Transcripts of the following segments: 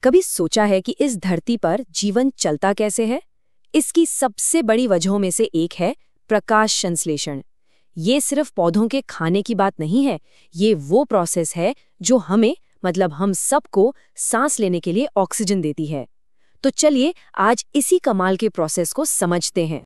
कभी सोचा है कि इस धरती पर जीवन चलता कैसे है? इसकी सबसे बड़ी वजहों में से एक है प्रकाश संश्लेषण। ये सिर्फ पौधों के खाने की बात नहीं है, ये वो प्रोसेस है जो हमें मतलब हम सबको सांस लेने के लिए ऑक्सीजन देती है। तो चलिए आज इसी कमाल के प्रोसेस को समझते हैं।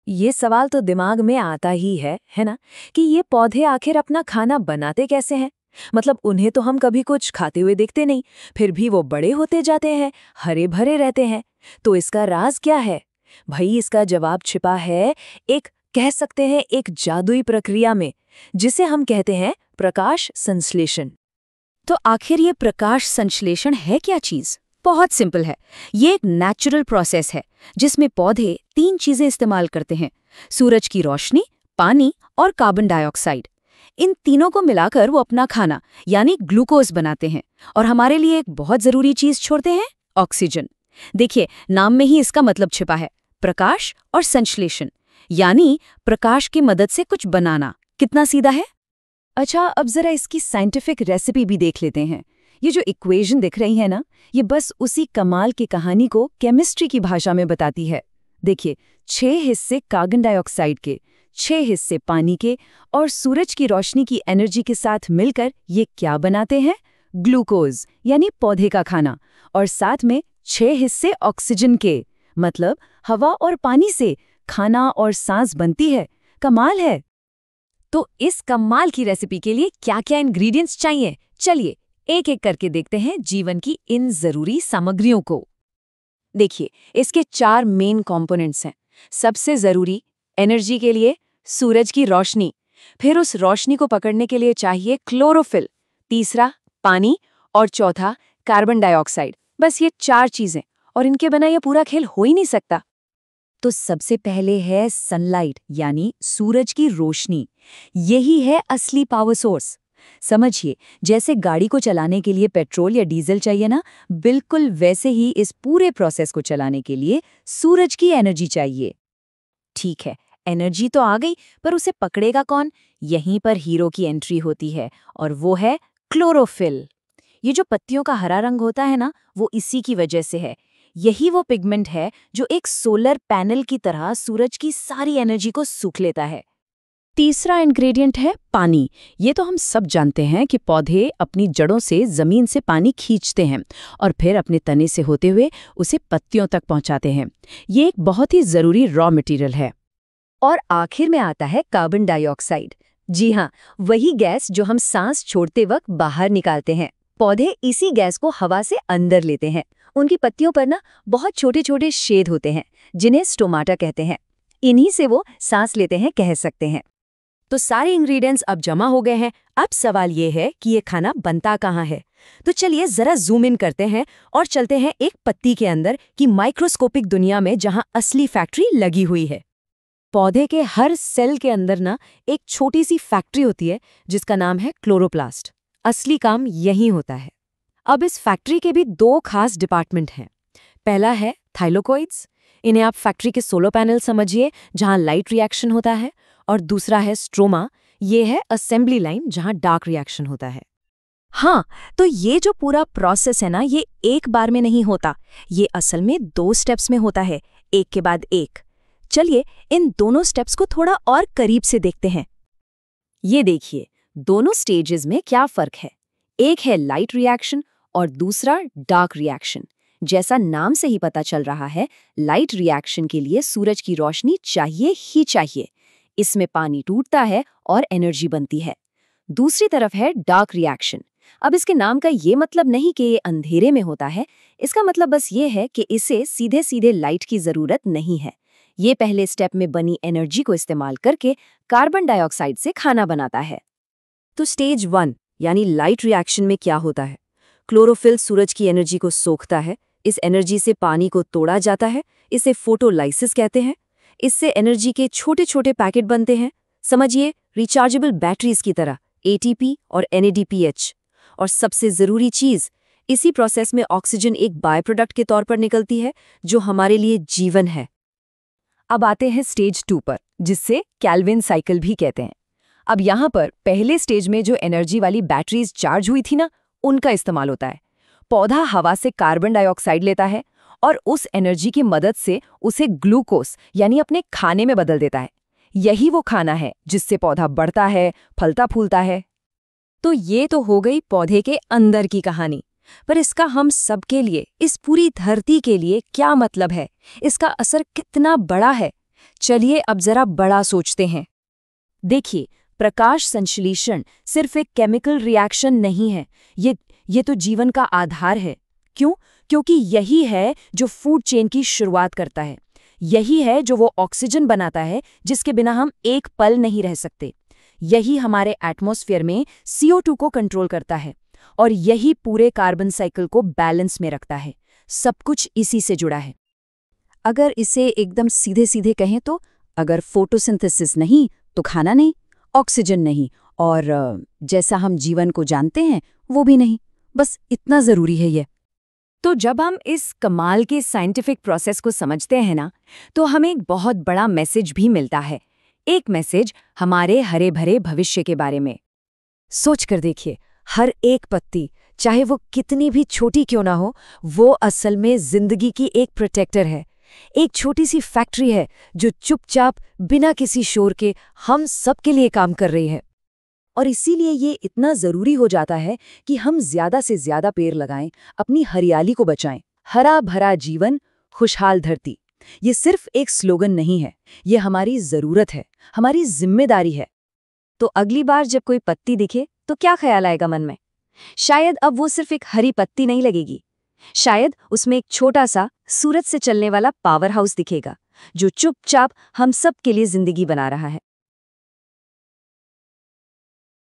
ये सवाल तो दिमाग में आता ही है ना, कि ये पौधे आखिर अपना खाना बनाते कैसे हैं? मतलब उन्हें तो हम कभी कुछ खाते हुए देखते नहीं, फिर भी वो बड़े होते जाते हैं, हरे भरे रहते हैं। तो इसका राज क्या है? भाई इसका जवाब छिपा है एक, कह सकते हैं, एक जादुई प्रक्रिया में, जिसे हम कहते हैं प्रकाश संश्लेषण। तो आखिर ये प्रकाश संश्लेषण है क्या चीज? बहुत सिंपल है। ये एक नेचुरल प्रोसेस है जिसमें पौधे 3 चीजें इस्तेमाल करते हैं: सूरज की रोशनी, पानी और कार्बन डाइऑक्साइड। इन तीनों को मिलाकर वो अपना खाना यानी ग्लूकोज बनाते हैं और हमारे लिए एक बहुत जरूरी चीज छोड़ते हैं, ऑक्सीजन। देखिए, नाम में ही इसका मतलब छिपा है, प्रकाश और संश्लेषण, यानी प्रकाश की मदद से कुछ बनाना। कितना सीधा है? अच्छा, अब जरा इसकी साइंटिफिक रेसिपी भी देख लेते हैं। ये जो इक्वेशन दिख रही है ना, ये बस उसी कमाल की कहानी को केमिस्ट्री की भाषा में बताती है। देखिए, 6 हिस्से कार्बन डाइऑक्साइड के, 6 हिस्से पानी के और सूरज की रोशनी की एनर्जी के साथ मिलकर ये क्या बनाते हैं? ग्लूकोज, यानी पौधे का खाना। और साथ में 6 हिस्से ऑक्सीजन के, मतलब हवा और पानी से खाना और सांस बनती है। कमाल है। तो इस कमाल की रेसिपी के लिए क्या-क्या इंग्रेडिएंट्स चाहिए? चलिए एक एक करके देखते हैं जीवन की इन जरूरी सामग्रियों को। देखिए, इसके 4 मेन कंपोनेंट्स हैं। सबसे जरूरी, एनर्जी के लिए सूरज की रोशनी, फिर उस रोशनी को पकड़ने के लिए चाहिए क्लोरोफिल, तीसरा पानी और चौथा कार्बन डाइऑक्साइड। बस ये 4 चीजें, और इनके बिना ये पूरा खेल हो ही नहीं सकता। तो सबसे पहले है सनलाइट, यानी सूरज की रोशनी। यही है असली पावर सोर्स। समझिए, जैसे गाड़ी को चलाने के लिए पेट्रोल या डीजल चाहिए ना, बिल्कुल वैसे ही इस पूरे प्रोसेस को चलाने के लिए सूरज की एनर्जी चाहिए। ठीक है, एनर्जी तो आ गई, पर उसे पकड़ेगा कौन? यहीं पर हीरो की एंट्री होती है, और वो है क्लोरोफिल। ये जो पत्तियों का हरा रंग होता है ना, वो इसी की वजह से है। यही वो पिगमेंट है जो एक सोलर पैनल की तरह सूरज की सारी एनर्जी को सूख लेता है। तीसरा इंग्रेडिएंट है पानी। ये तो हम सब जानते हैं कि पौधे अपनी जड़ों से जमीन से पानी खींचते हैं और फिर अपने तने से होते हुए उसे पत्तियों तक पहुंचाते हैं। ये एक बहुत ही जरूरी रॉ मटेरियल है। और आखिर में आता है कार्बन डाइऑक्साइड। जी हाँ, वही गैस जो हम सांस छोड़ते वक्त बाहर निकालते हैं। पौधे इसी गैस को हवा से अंदर लेते हैं। उनकी पत्तियों पर ना बहुत छोटे छोटे छेद होते हैं, जिन्हें स्टोमाटा कहते हैं। इन्हीं से वो सांस लेते हैं, कह सकते हैं। तो सारे इंग्रेडिएंट्स अब जमा हो गए हैं। अब सवाल ये है कि ये खाना बनता कहाँ है? तो चलिए जरा जूम इन करते हैं और चलते हैं एक पत्ती के अंदर की माइक्रोस्कोपिक दुनिया में, जहां असली फैक्ट्री लगी हुई है। पौधे के हर सेल के अंदर ना एक छोटी सी फैक्ट्री होती है जिसका नाम है क्लोरोप्लास्ट। असली काम यही होता है। अब इस फैक्ट्री के भी 2 खास डिपार्टमेंट हैं। पहला है थाइलोकोइड्स। इन्हें आप फैक्ट्री के सोलर पैनल समझिए, जहां लाइट रिएक्शन होता है। और दूसरा है स्ट्रोमा। ये है असेंबली लाइन, जहां डार्क रिएक्शन होता है। हाँ, तो ये जो पूरा प्रोसेस है ना, ये एक बार में नहीं होता। ये असल में 2 स्टेप्स में होता है, एक के बाद एक। चलिए इन दोनों स्टेप्स को थोड़ा और करीब से देखते हैं। ये देखिए, दोनों स्टेजेस में क्या फर्क है। एक है लाइट रिएक्शन और दूसरा डार्क रिएक्शन। जैसा नाम से ही पता चल रहा है, लाइट रिएक्शन के लिए सूरज की रोशनी चाहिए ही चाहिए। इसमें पानी टूटता है और एनर्जी बनती है। दूसरी तरफ है डार्क रिएक्शन। अब इसके नाम का ये मतलब नहीं कि ये अंधेरे में होता है। इसका मतलब बस ये है कि इसे सीधे सीधे लाइट की जरूरत नहीं है। ये पहले स्टेप में बनी एनर्जी को इस्तेमाल करके कार्बन डाइऑक्साइड से खाना बनाता है। तो स्टेज 1 यानी लाइट रिएक्शन में क्या होता है? क्लोरोफिल सूरज की एनर्जी को सोखता है। इस एनर्जी से पानी को तोड़ा जाता है। इसे फोटोलाइसिस कहते हैं। इससे एनर्जी के छोटे छोटे पैकेट बनते हैं, समझिए रिचार्जेबल बैटरीज की तरह, ATP और NADPH। और सबसे जरूरी चीज, इसी प्रोसेस में ऑक्सीजन एक बाय प्रोडक्ट के तौर पर निकलती है, जो हमारे लिए जीवन है। अब आते हैं स्टेज 2 पर, जिससे कैल्विन साइकिल भी कहते हैं। अब यहाँ पर पहले स्टेज में जो एनर्जी वाली बैटरीज चार्ज हुई थी ना, उनका इस्तेमाल होता है। पौधा हवा से कार्बन डाइऑक्साइड लेता है और उस एनर्जी की मदद से उसे ग्लूकोज यानी अपने खाने में बदल देता है। यही वो खाना है जिससे पौधा बढ़ता है, फलता फूलता है। तो ये तो हो गई पौधे के अंदर की कहानी, पर इसका हम सबके लिए, इस पूरी धरती के लिए क्या मतलब है? इसका असर कितना बड़ा है? चलिए अब जरा बड़ा सोचते हैं। देखिए, प्रकाश संश्लेषण सिर्फ एक केमिकल रिएक्शन नहीं है, ये तो जीवन का आधार है। क्यों? क्योंकि यही है जो फूड चेन की शुरुआत करता है। यही है जो वो ऑक्सीजन बनाता है जिसके बिना हम एक पल नहीं रह सकते। यही हमारे एटमॉस्फेयर में CO2 को कंट्रोल करता है और यही पूरे कार्बन साइकिल को बैलेंस में रखता है। सब कुछ इसी से जुड़ा है। अगर इसे एकदम सीधे सीधे कहें तो अगर फोटोसिंथेसिस नहीं तो खाना नहीं, ऑक्सीजन नहीं और जैसा हम जीवन को जानते हैं वो भी नहीं। बस इतना जरूरी है ये। तो जब हम इस कमाल के साइंटिफिक प्रोसेस को समझते हैं ना, तो हमें एक बहुत बड़ा मैसेज भी मिलता है। एक मैसेज हमारे हरे भरे भविष्य के बारे में। सोच कर देखिए, हर एक पत्ती, चाहे वो कितनी भी छोटी क्यों ना हो, वो असल में जिंदगी की एक प्रोटेक्टर है। एक छोटी सी फैक्ट्री है जो चुपचाप बिना किसी शोर के हम सब के लिए काम कर रही है। और इसीलिए ये इतना जरूरी हो जाता है कि हम ज्यादा से ज्यादा पेड़ लगाएं, अपनी हरियाली को बचाएं। हरा भरा जीवन, खुशहाल धरती, ये सिर्फ एक स्लोगन नहीं है, ये हमारी जरूरत है, हमारी जिम्मेदारी है। तो अगली बार जब कोई पत्ती दिखे तो क्या ख्याल आएगा मन में? शायद अब वो सिर्फ एक हरी पत्ती नहीं लगेगी, शायद उसमें एक छोटा सा सूरज से चलने वाला पावर हाउस दिखेगा जो चुपचाप हम सब के लिए जिंदगी बना रहा है।